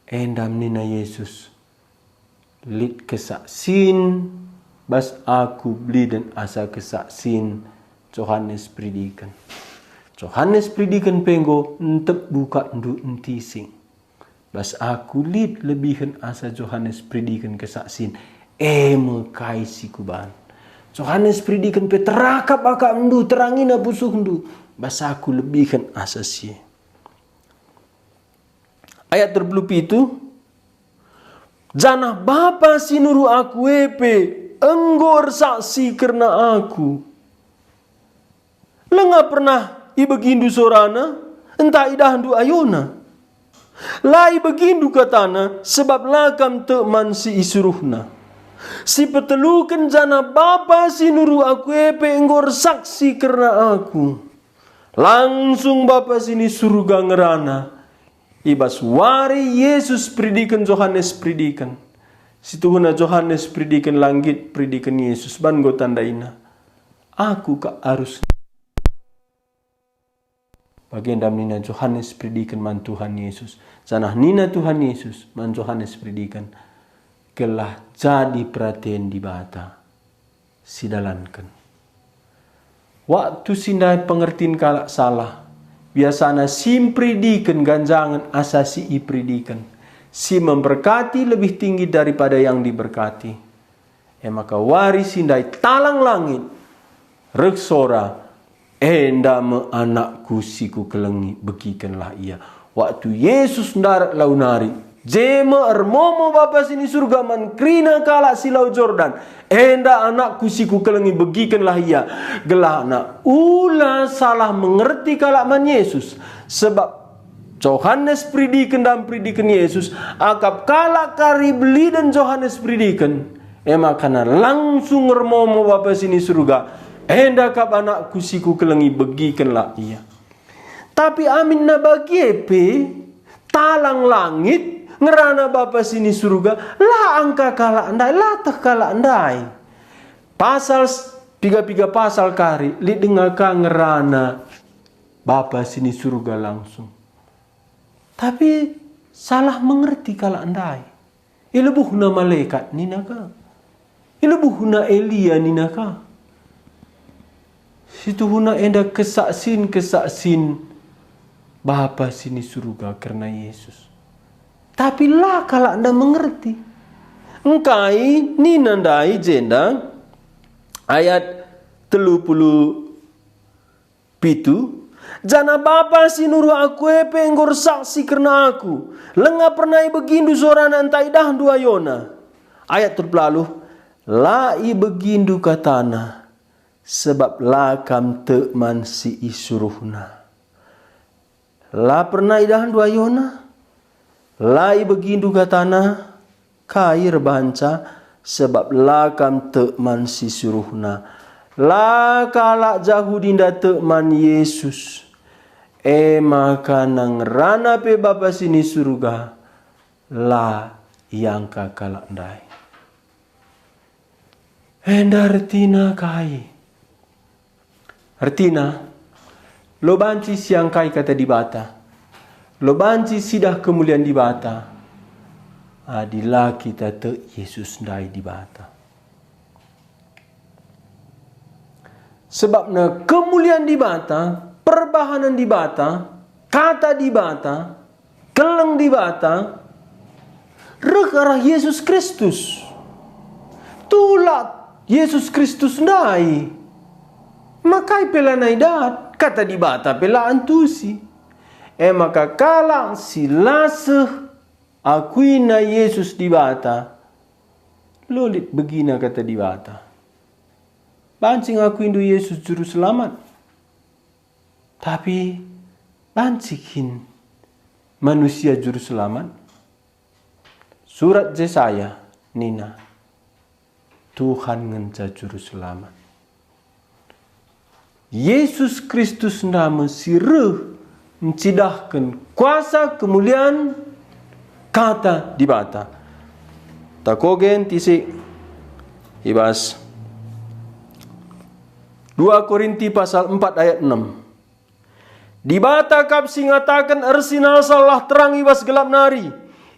Endam nina Yesus lit kesaksin bas aku beli dan asa kesaksin Johannes predikan. Johannes predikan penggo entep buka ndu entising. Bas aku lit lebihan asa Johannes predikan kesaksin mekai si kuban. Johannes predikan pe terakap akak ndu terangina pusuh ndu. Bas aku lebihan asa si. Ayat 37. Janah Bapa sinuru aku enggor saksi karena aku. Lenga pernah ibegindu sorana, entah idahandu ayona. Lai begindu katana, sebab lakam teman si isuruhna. Si petelukan jana Bapa sinuru aku enggor saksi karena aku. Langsung Bapa sini surga ngerana. Ibas wari Yesus predikan Johannes predikan. Situhuna Johannes predikan langit predikan Yesus. Ban go tandaina. Aku ka arus. Bagian dalam nina Johannes predikan man Tuhan Yesus. Sanah nina Tuhan Yesus man Johannes predikan. Kelah jadi perhatian di bata. Sidalankan. Waktu sindai pengertian kalak salah. Biasanya sim predikan ganjangan asasi i predikan. Si memberkati lebih tinggi daripada yang diberkati. Maka wari sindai talang langit. Reksora. Endame anakku siku kelengi. Begikanlah ia. Waktu Yesus ndarat launari. Jeme ermomo Bapa sini surga man krina kalak silau Jordan. Enda anakku siku kelengi begikanlah ia. Gelah anak ulah salah mengerti kalak man Yesus. Sebab Johannes predikan dan predikan Yesus. Akap kalak kari beli dan Johannes predikan. Makana langsung ermomo Bapa sini surga. Enda kap anakku siku kelengi begikanlah ia. Tapi amin na bagi talang langit. Ngerana Bapa sini surga, lah angka kala andai, lah teh kala andai. Pasal 3 pasal kari, li dengaka ngerana Bapa sini surga langsung. Tapi salah mengerti kala andai. Ilebuhna malaikat ninaka. Ilebuhna Elia ninaka. Situhuna enda kesaksin Bapa sini surga karena Yesus. Tapi lah kalau anda mengerti. Engkai ni nandai jenda ayat 37. Jana Bapa sinuru aku enggor saksi karena aku. Lenga pernah begindu sorana entai dah dua yona. Ayat terpelalu. Lai begindu katana. Sebab lakam teman si isuruhna. La pernah idahan dua yona. Lai begindu katana kair banca sebab lakam teman si suruhna. La kalak jauh dinda teman Yesus. Maka nang rana pe Bapa sini surga. La yang kakalak dai. Enda artina kai. Artina lo banci siang kai kata di bata. Lo banci sidah kemuliaan di bata. Adilah kita te Yesus dai di bata. Sebabnya kemuliaan di bata, perbahanan di bata, kata di bata, keleng di bata, rekarah Yesus Kristus. Tulak Yesus Kristus dai. Makai pela naidat, kata di bata pela antusi. Maka kalang silaseh akuina Yesus di bata. Lolit begina kata di bata. Bancing akuindu Yesus juru selamat. Tapi bancikin manusia juru selamat. Surat Yesaya nina. Tuhan ngenca juru selamat. Yesus Kristus nama sireh mencidahkan kuasa kemuliaan kata di bata. Takogen tisik ibas 2 Korinti pasal 4 ayat 6. Di bata kap singatakan ersinal salah terang ibas gelap nari.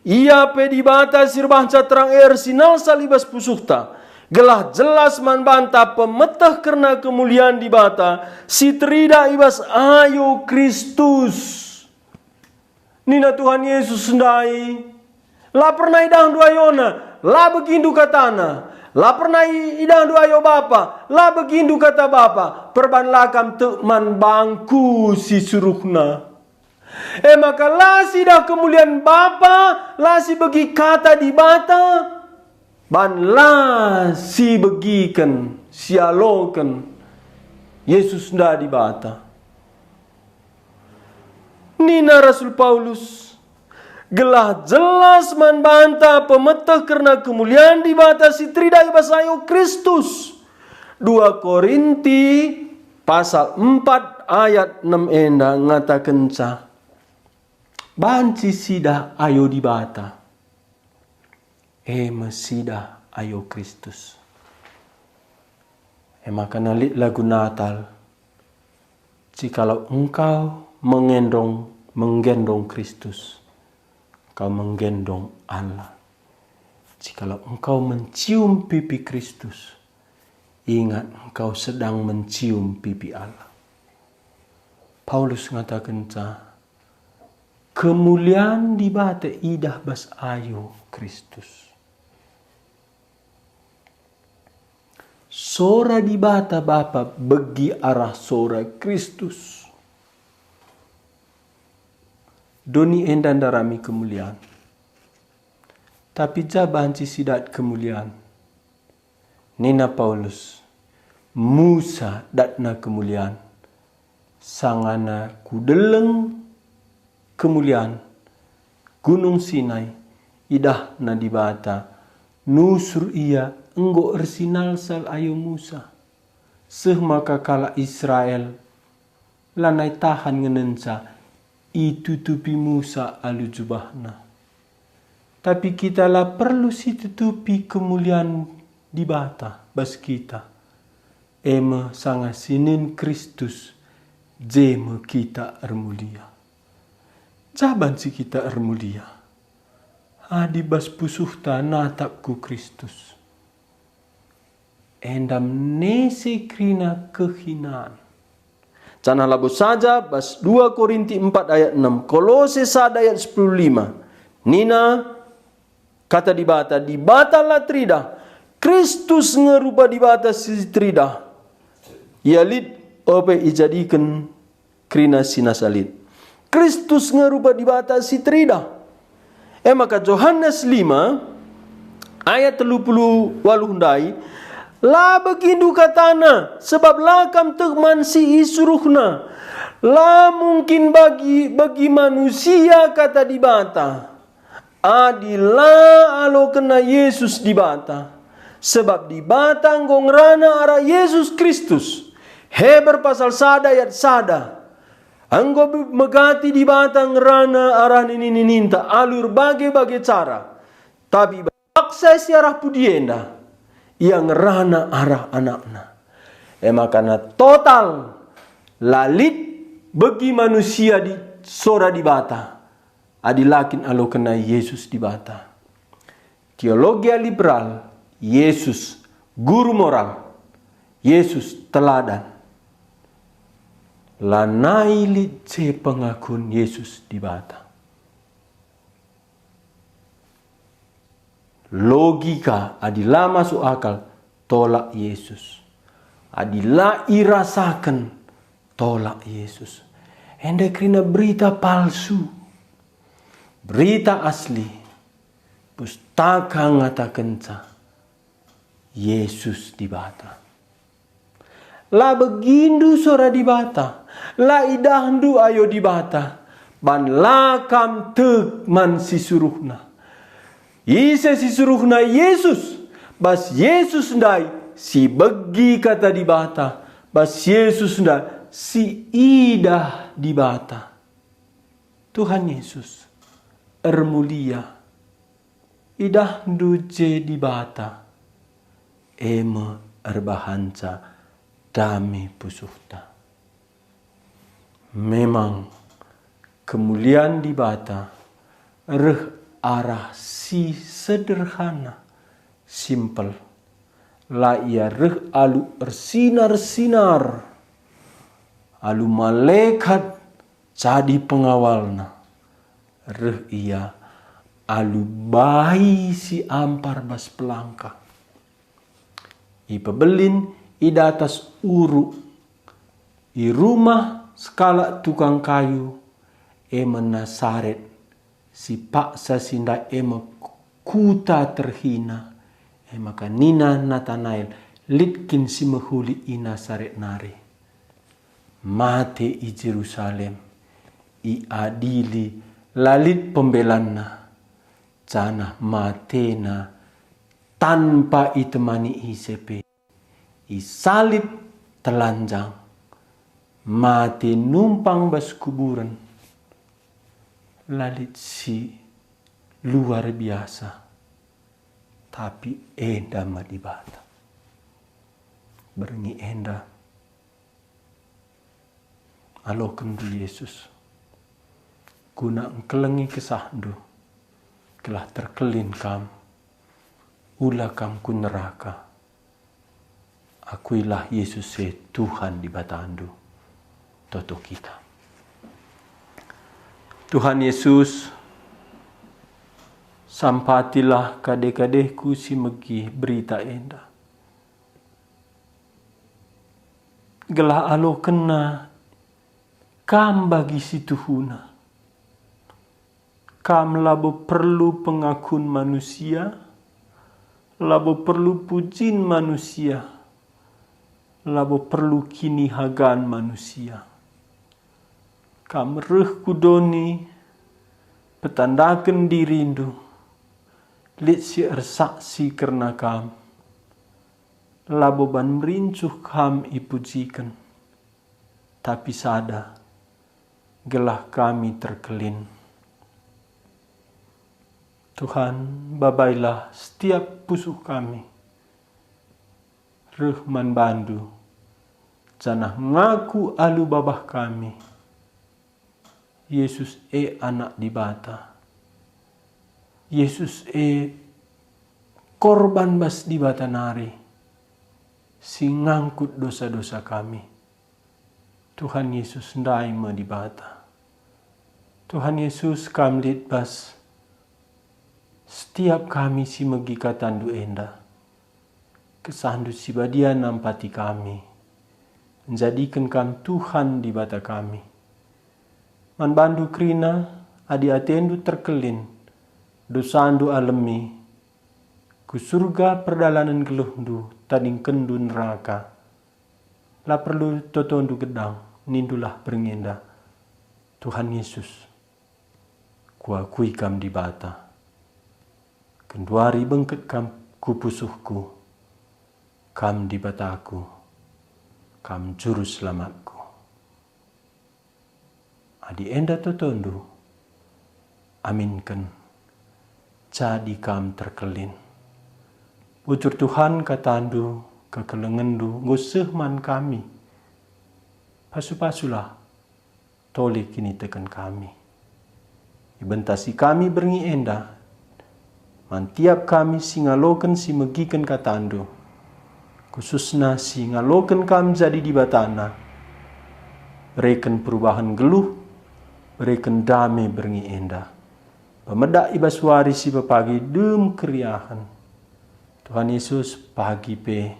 Ia pe di bata sirbanca terang ersinal salibas pusukta. Gelah jelas man banta pemetah karena kemuliaan di bata. Si terida ibas ayo Kristus. Nina Tuhan Yesus sendai. La pernah idang dua yona. La begindu katana. La pernah idang dua yo bapa. La begindu kata bapa. Perban lakam tekman bangku si suruhna. Maka la si dah kemuliaan bapa. La si bagi kata di bata. Ban la si begikan. Sialokan. Yesus dah di bata. Nina Rasul Paulus. Gelah jelas man banta pemetah karena kemuliaan di batasi trida ibasayo Kristus. 2 Korinti pasal 4 ayat 6 enda ngatakan ca. Banci sida ayo di bata. Mesida ayo Kristus. Maka nalit lagu Natal. Jikalau engkau menggendong Kristus. Kau menggendong Allah. Jikalau engkau mencium pipi Kristus, ingat engkau sedang mencium pipi Allah. Paulus mengatakan, kemuliaan di bata idah bas ayo Kristus. Sora di bata Bapa bagi arah sora Kristus. Doni endan darami kemuliaan. Tapi jabanci sidat kemuliaan. Nina Paulus. Musa datna kemuliaan. Sangana kudeleng kemuliaan. Gunung Sinai. Idah na dibata. Nusur ia enggo ersinal sal ayo Musa. Seh maka kala Israel. Lanai tahan ngenenca. Itu tupi Musa alu jubahna. Tapi kita lah perlu si tutupi kemuliaan di bata bas kita. Sangat sinin Kristus jeme kita ermulia. Jaban si kita ermulia. Adi bas pusuhta natapku Kristus. Endam nese krina kehinaan. Cana labo saja bas 2 Korinti 4 ayat 6. Kolose 1 ayat 10:5. Nina kata di bata la trida. Kristus ngerupa di bata si trida. Ia lid ope ijadikan krina sinasalit. Kristus ngerupa di bata si trida. Maka Yohanes 5 ayat 30 walundai. La begitu katana sebab lakam tekman si isuruhna. La mungkin bagi manusia kata di bata. Adila alo kena Yesus di bata. Sebab di bata ngongrana arah Yesus Kristus. Heber pasal 1 ayat 1. Anggo megati di bata ngerana arah ninta alur bagai cara. Tapi akses arah pudienda. Yang rana arah anakna. Makana total lalit bagi manusia di sora di bata. Adilakin alo kena Yesus di bata. Teologi liberal, Yesus guru moral, Yesus teladan. Lanai lit ce pengakun Yesus di bata. Logika adila masuk akal tolak Yesus. Adila irasakan tolak Yesus. Enda krina berita palsu. Berita asli. Pustaka ngatakan Yesus di bata. La begindu sora di bata. La idahdu ayo di bata. Ban lakam tek man sisuruhna. Isa si suruhna Yesus. Bas Yesus ndai si begi kata di bata. Bas Yesus ndai si idah di bata. Tuhan Yesus ermulia. Idah duje di bata. Erbahanca dami pusuhta. Memang kemuliaan di bata reh arah si sederhana, simple. La ia reh alu ersinar-sinar, alu malaikat jadi pengawalna. Reh ia alu bayi si ampar bas pelangka. I pebelin i datas uru, i rumah skala tukang kayu, menasaret si paksa sinda kuta terhina, maka nina Natanael litkin si mehuli i Nasaret nari. Mate i Jerusalem, i adili lalit pembelanna, canah matena tanpa itemani ICP. I salib telanjang, mati numpang bas kuburan. Lalit si luar biasa, tapi enda di bata. Berengi enda aloken du Yesus. Guna engkelengi kesahdu, kelah terkelin kam, ula kam ku neraka. Akuilah Yesus Tuhan di batandu, toto kita. Tuhan Yesus, sampatilah kadeh-kadehku si megi berita enda. Gelah alo kena kam bagi si Tuhuna. Kam labo perlu pengakun manusia, labo perlu pujin manusia, labo perlu kini hagan manusia. Kam reh kudoni petandakan dirindu, lit si ersaksi karena kam, labo ban merincuh kam ipujikan, tapi sada gelah kami terkelin. Tuhan, babailah setiap pusuh kami. Rehman bandu, janah ngaku alu babah kami. Yesus anak di bata. Yesus korban bas di bata nari. Si ngangkut dosa-dosa kami. Tuhan Yesus ndaima di bata. Tuhan Yesus kamlit bas setiap kami si megi katandu enda, kesandu si badia nampati kami, menjadikan kam Tuhan di bata kami. Man bandu krina adi atendu terkelin, dosandu alemi, ku surga perdalanan geluhdu tading kendu neraka. La perlu totondu gedang, nindulah berngenda. Tuhan Yesus, kuakui kam di bata. Kenduari bengket kam kupusuhku, kam di bataku, kam juru selamatku. Adi enda totondu, aminkan, jadi kam terkelin. Bujur Tuhan katandu, kekelengendu, nguseh man kami. Pasu-pasulah, toleh kini tekan kami. Ibentasi kami berngi enda, mantiap kami singaloken si megiken katandu, khususna singaloken kam jadi di batana, berikan perubahan geluh, berikan damai berngi enda, pemedak ibaswari si pepagi dem keriahan. Tuhan Yesus pagi pe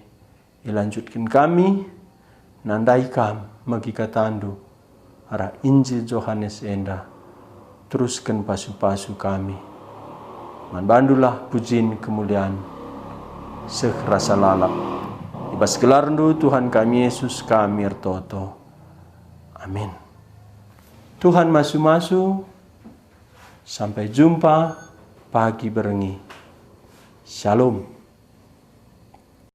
ilanjutkan kami, nandai kam magi katandu, arah Injil Yohanes enda, teruskan pasu-pasu kami. Man bandulah pujin kemuliaan sekerasa lalap. Ibas gelarndu Tuhan kami Yesus kami ertoto. Amin. Tuhan masu-masu. Sampai jumpa pagi berengi. Shalom.